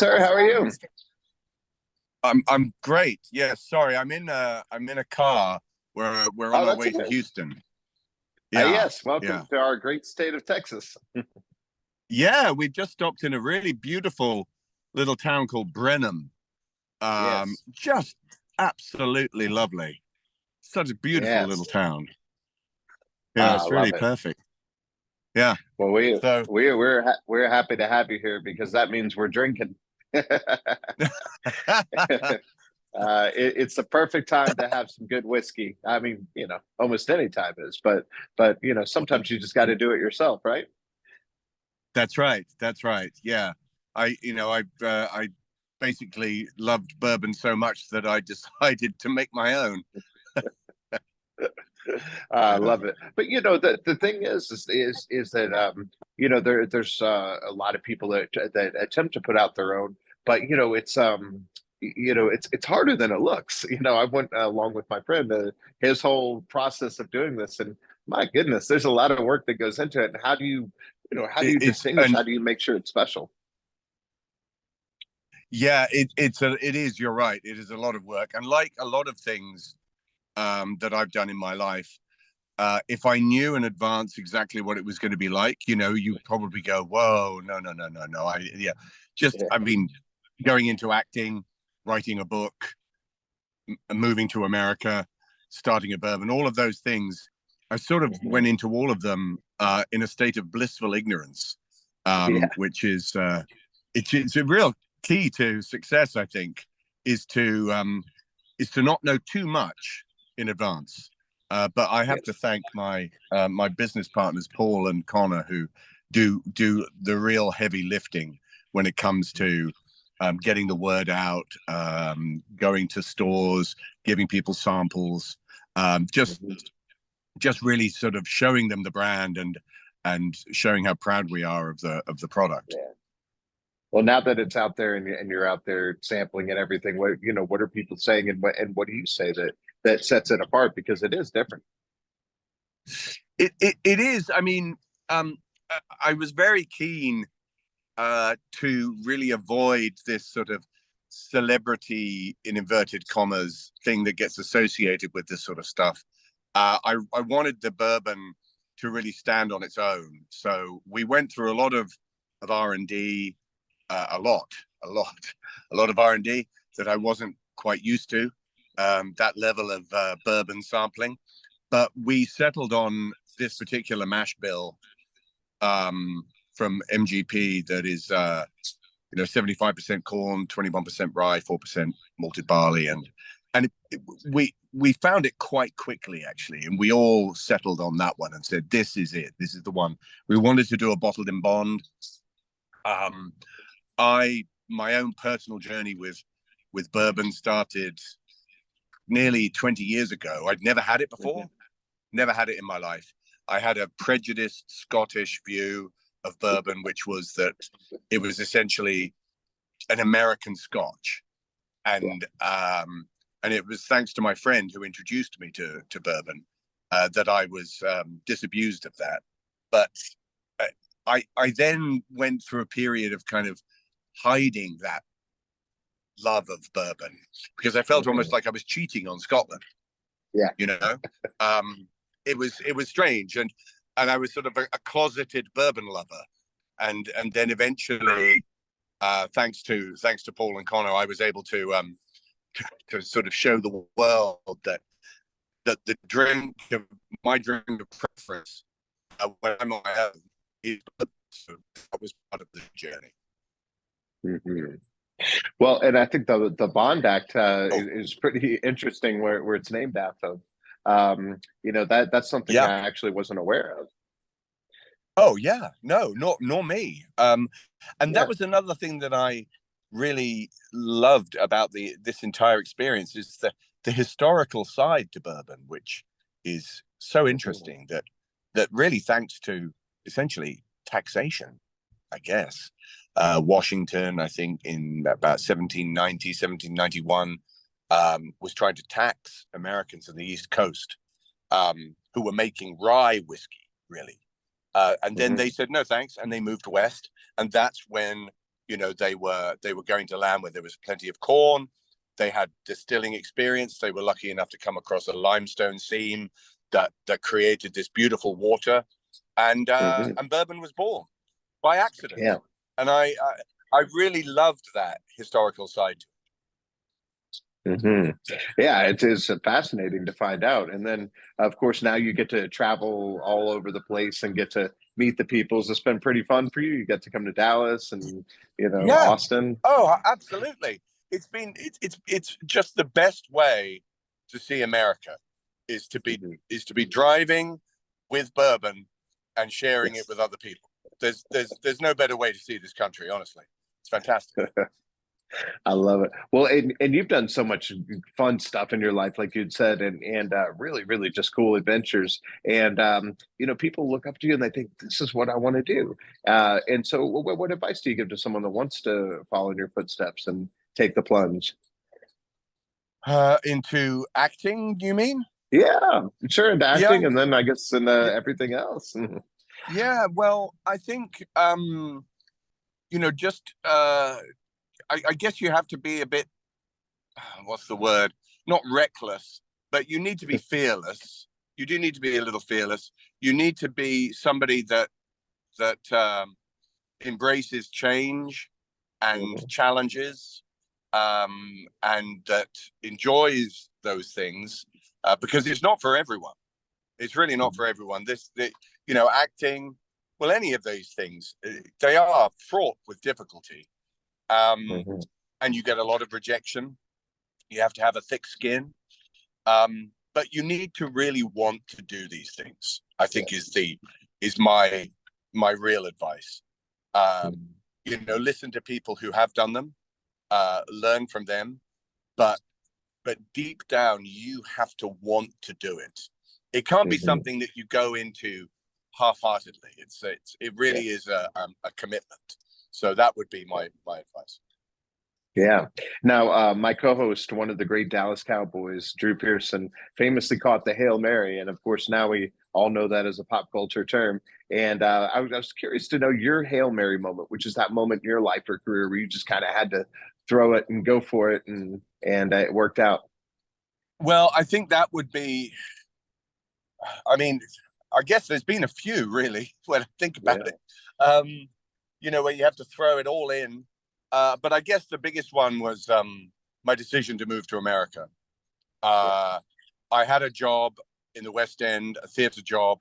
sir. How are you? I'm great. Yeah, sorry. I'm in a car. We're on Oh, our that's way to okay. Houston. Yeah, Yes, welcome yeah. to our great state of Texas. Yeah, we've just stopped in a really beautiful little town called Brenham. Yes, Just absolutely lovely. Such a beautiful little yes. town. Yeah, I it's really love it. perfect. Yeah. Well, we So we we're ha we're happy to have you here because that means we're drinking. It's the perfect time to have some good whiskey. I mean, almost any time is, but sometimes you just got to do it yourself, right? that's right. That's right. Yeah. I basically loved bourbon so much that I decided to make my own. I Yeah. love it. But the thing is that there's a lot of people that attempt to put out their own, but it's harder than it looks. I went along with my friend his whole process of doing this, and my goodness, there's a lot of work that goes into it. And how do you It's distinguish? and How do you make sure it's special? Yeah, it is. You're right. It is a lot of work, and like a lot of things that I've done in my life, if I knew in advance exactly what it was going to be like, you'd probably go, "Whoa, no, no, no, no, no." Yeah, just Yeah. I mean, going into acting, writing a book, moving to America, starting a bourbon, all of those things, I sort of Mhm. went into all of them in a state of blissful ignorance, Yeah. it's a real key to success, I think, is to is to not know too much in advance. But I have to Yes. thank my business partners, Paul and Connor, who do the real heavy lifting when it comes to getting the word out, going to stores, giving people samples, um, just Mhm. just really sort of showing them the brand and showing how proud we are of the product. Yeah. Well, now that it's out there and you're out there sampling and everything, what are people saying, and what do you say that sets it apart because it is different? It is. I mean, um, I was very keen to really avoid this sort of celebrity in inverted commas thing that gets associated with this sort of stuff. I wanted the bourbon to really stand on its own. So we went through a lot of R&D, a lot, a lot, a lot of R&D that I wasn't quite used to. That level of bourbon sampling, but we settled on this particular mash bill um, from MGP that is 75% corn, 21% rye, 4% malted barley, we found it quite quickly actually, and we all settled on that one and said this is it. This is the one. We wanted to do a bottled in bond. Um, I My own personal journey with bourbon started nearly 20 years ago. I'd never had it before, Mhm. never had it in my life. I had a prejudiced Scottish view of bourbon, which was that it was essentially an American Scotch, Yeah. and it was thanks to my friend who introduced me to bourbon that I was disabused of that. But uh, I then went through a period of kind of hiding that love of bourbon because I felt almost Mhm. like I was cheating on Scotland. Yeah. You know, um, it was strange, and I was sort of a closeted bourbon lover, and then eventually, thanks to Paul and Connor, I was able to sort of show the world that the drink of my drink of preference when I'm on my own is bourbon. So that was part of the journey. Mhm. Well, and I think the Bond Act Oh is pretty interesting where it's named after. That's something yeah. I actually wasn't aware of. Oh yeah, no, nor me. And that Yeah. was another thing that I really loved about the this entire experience is the historical side to bourbon, which is so Mhm. interesting that really thanks to essentially taxation, I guess. Washington, I think in about 1790, 1791, was trying to tax Americans on the East Coast who were making rye whiskey, really. And then Mhm. they said no thanks, and they moved west, and that's when they were going to land where there was plenty of corn. They had distilling experience. They were lucky enough to come across a limestone seam that created this beautiful water, and Hmm. bourbon was born by accident. Yeah. And I really loved that historical side. Hmm. Yeah, it is fascinating to find out. And then, of course, now you get to travel all over the place and get to meet the peoples. It's been pretty fun for you. You get to come to Dallas and, Yeah. Austin. Oh, absolutely. It's just the best way to see America is to be Mhm. is to be driving with bourbon and sharing it Yes. with other people. There's no better way to see this country, honestly. It's fantastic. I love it. Well, and you've done so much fun stuff in your life, like you'd said, and really, really just cool adventures. And people look up to you and they think this is what I want to do. And so, what advice do you give to someone that wants to follow in your footsteps and take the plunge? Into acting, you mean? Yeah, sure, into Yeah, acting, and then I guess in yeah, everything else. yeah. Well, I think just I guess you have to be a bit, what's the word? Not reckless, but you need to be fearless. You do need to be a little fearless. You need to be somebody that embraces change and Mhm. challenges, and that enjoys those things, because it's not for everyone. It's really not for everyone. Acting, well, any of these things, they are fraught with difficulty, um, Mhm. and you get a lot of rejection. You have to have a thick skin, but you need to really want to do these things. I Yeah. think is my real advice. Um, Mhm. Listen to people who have done them, learn from them, but deep down, you have to want to do it. It can't be Mhm. something that you go into half-heartedly. It Yeah. really is a commitment. So that would be my advice. Yeah. Now, my co-host, one of the great Dallas Cowboys, Drew Pearson, famously caught the Hail Mary, and of course, now we all know that as a pop culture term. And I was curious to know your Hail Mary moment, which is that moment in your life or career where you just kind of had to throw it and go for it, and it worked out. Well, I think that would be. I mean, I guess there's been a few really when I think about Yeah. it. Where you have to throw it all in. But I guess the biggest one was my decision to move to America. Yeah. Uh, I had a job in the West End, a theatre job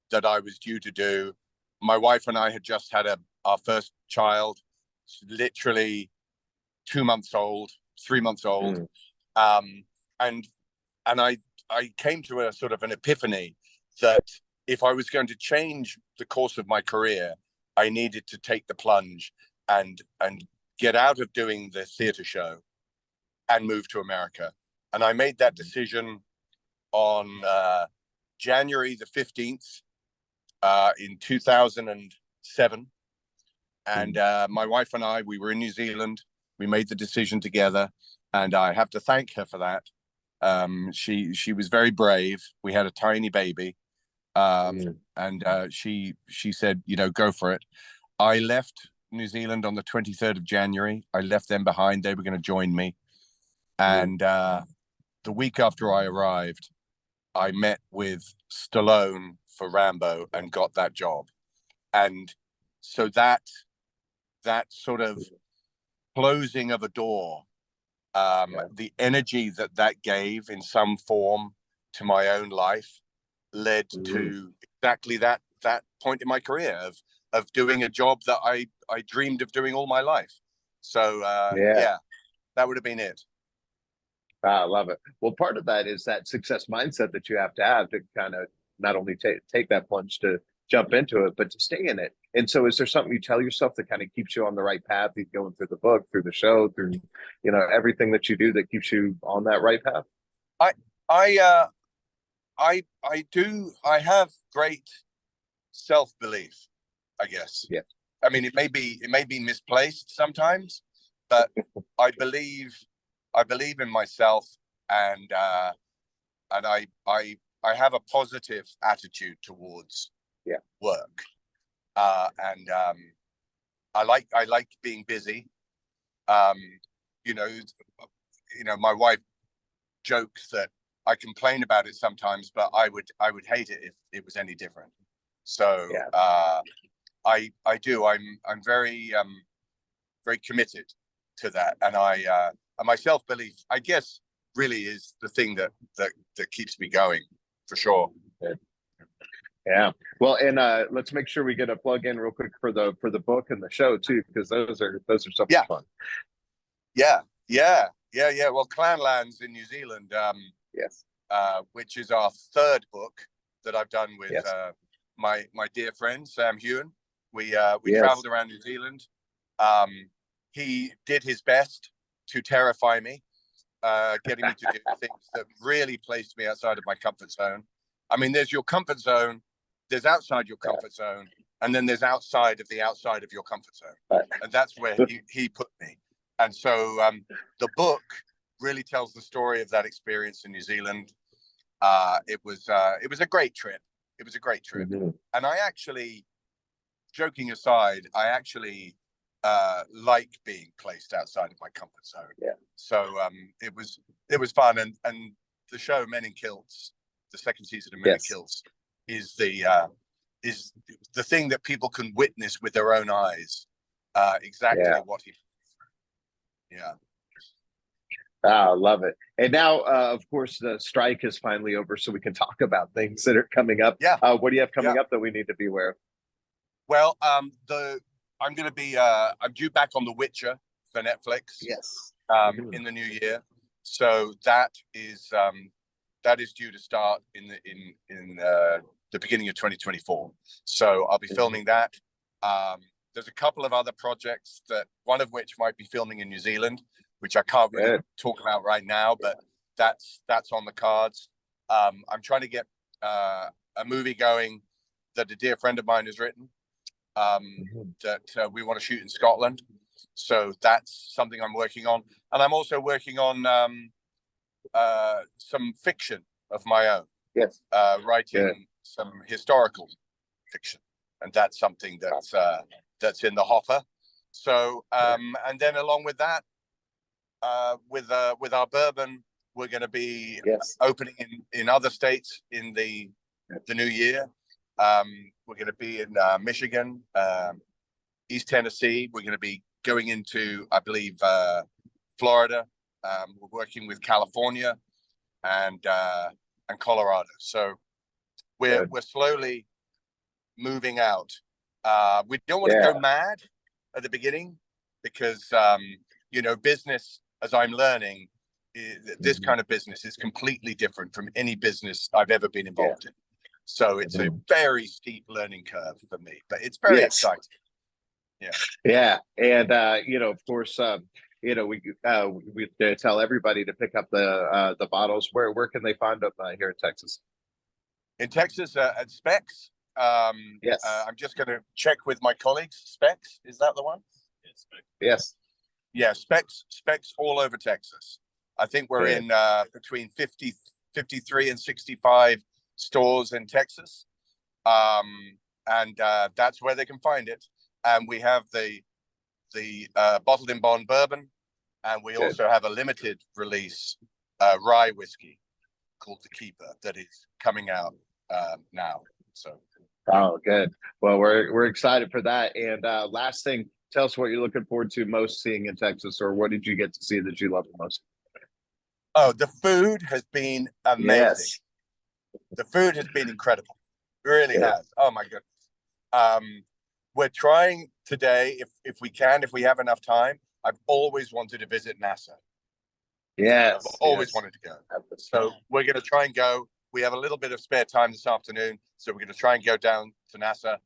that I was due to do. My wife and I had just had our first child, literally 2 months old, 3 months old, Mm. um, and I came to a sort of an epiphany that if I was going to change the course of my career, I needed to take the plunge and get out of doing the theatre show and move to America. And I made that decision on January the 15th in 2007. And Mm. my wife and I, we were in New Zealand. We made the decision together, and I have to thank her for that. She was very brave. We had a tiny baby, Mm. and she said, go for it. I left New Zealand on the 23rd of January. I left them behind. They were going to join me, Mm. and the week after I arrived, I met with Stallone for Rambo and got that job. And so that sort of closing of a door, Yeah. the energy that gave in some form to my own life led Mm. to exactly that point in my career of doing a job that I dreamed of doing all my life. So Yeah. yeah, that would have been it. I love it. Well, part of that is that success mindset that you have to kind of not only take that plunge to jump into it, but to stay in it. And so, is there something you tell yourself that kind of keeps you on the right path? You going through the book, through the show, through everything that you do that keeps you on that right path. I I I have great self-belief, I guess. Yeah. I mean, it may be misplaced sometimes, but I believe I believe in myself, and I have a positive attitude towards Yeah. work, and I like being busy. Um, you know, my wife jokes that I complain about it sometimes, but I would hate it if it was any different. So Yeah. I do. I'm very committed to that, and my self belief, I guess, really is the thing that keeps me going, for sure. Yeah. Well, and let's make sure we get a plug in real quick for the book and the show too, because those are so much fun. Yeah. Well, Clanlands in New Zealand, Yes. which is our third book that I've done with Yes. my dear friend Sam Hewen. We Yes. traveled around New Zealand. He did his best to terrify me, getting me to do things that really placed me outside of my comfort zone. I mean, there's your comfort zone, there's outside your comfort zone, and then there's outside of your comfort zone. And that's where he put me. And so the book really tells the story of that experience in New Zealand. It was a great trip. It was a great trip. Mm-hmm. And I actually, joking aside, I actually like being placed outside of my comfort zone. Yeah. So it was fun. And the show Men in Kilts, the second season of Men in Kilts, is the thing that people can witness with their own eyes. Exactly what he. Yeah. I love it. And now, of course, the strike is finally over, so we can talk about things that are coming up. Yeah. What do you have coming up that we need to be aware of? Well, I'm due back on The Witcher for Netflix. Yes. In the new year. So that is due to start in the beginning of 2024. So I'll be filming that. There's a couple of other projects, one of which might be filming in New Zealand, which I can't really talk about right now, but that's on the cards. I'm trying to get a movie going that a dear friend of mine has written that we want to shoot in Scotland. So that's something I'm working on. And I'm also working on some fiction of my own. Yes. Writing some historical fiction. And that's something that's in the hopper. So and then along with that, with our bourbon, we're going to be opening in other states in the new year. We're going to be in Michigan, East Tennessee. We're going to be going into, I believe, Florida. We're working with California and Colorado. So we're slowly moving out. We don't want to go mad at the beginning because business, as I'm learning, this kind of business is completely different from any business I've ever been involved in. So it's a very steep learning curve for me, but it's very exciting. Yeah. And of course, we tell everybody to pick up the bottles. Where can they find them here in Texas? In Texas, at Specs. I'm just going to check with my colleagues. Specs, is that the one? Yes. Yeah, Specs all over Texas. I think we're in between 53 and 65 stores in Texas. And that's where they can find it. And we have the bottled in bond bourbon, and we also have a limited release rye whiskey called the Keeper that is coming out now. So. Oh, good. Well, we're excited for that. And last thing, tell us what you're looking forward to most seeing in Texas, or what did you get to see that you love the most? Oh, the food has been amazing. Yes. The food has been incredible. It really has. Oh my goodness. We're trying today, if we have enough time. I've always wanted to visit NASA. Yes. I've always wanted to go. So we're going to try and go. We have a little bit of spare time this afternoon, so we're going to try and go down to NASA.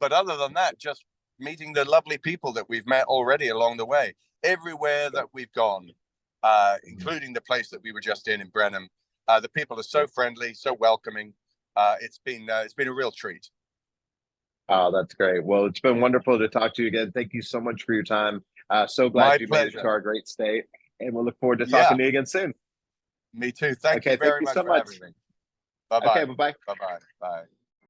But other than that, just meeting the lovely people that we've met already along the way. Everywhere that we've gone, including the place that we were just in Brenham, the people are so friendly, so welcoming. It's been a real treat. Oh, that's great. Well, it's been wonderful to talk to you again. Thank you so much for your time. So glad you made it to our great state, and we'll look forward to talking to you again soon. Me too. Thank you very much for having me. Bye-bye. Okay, bye-bye. Bye-bye. Bye.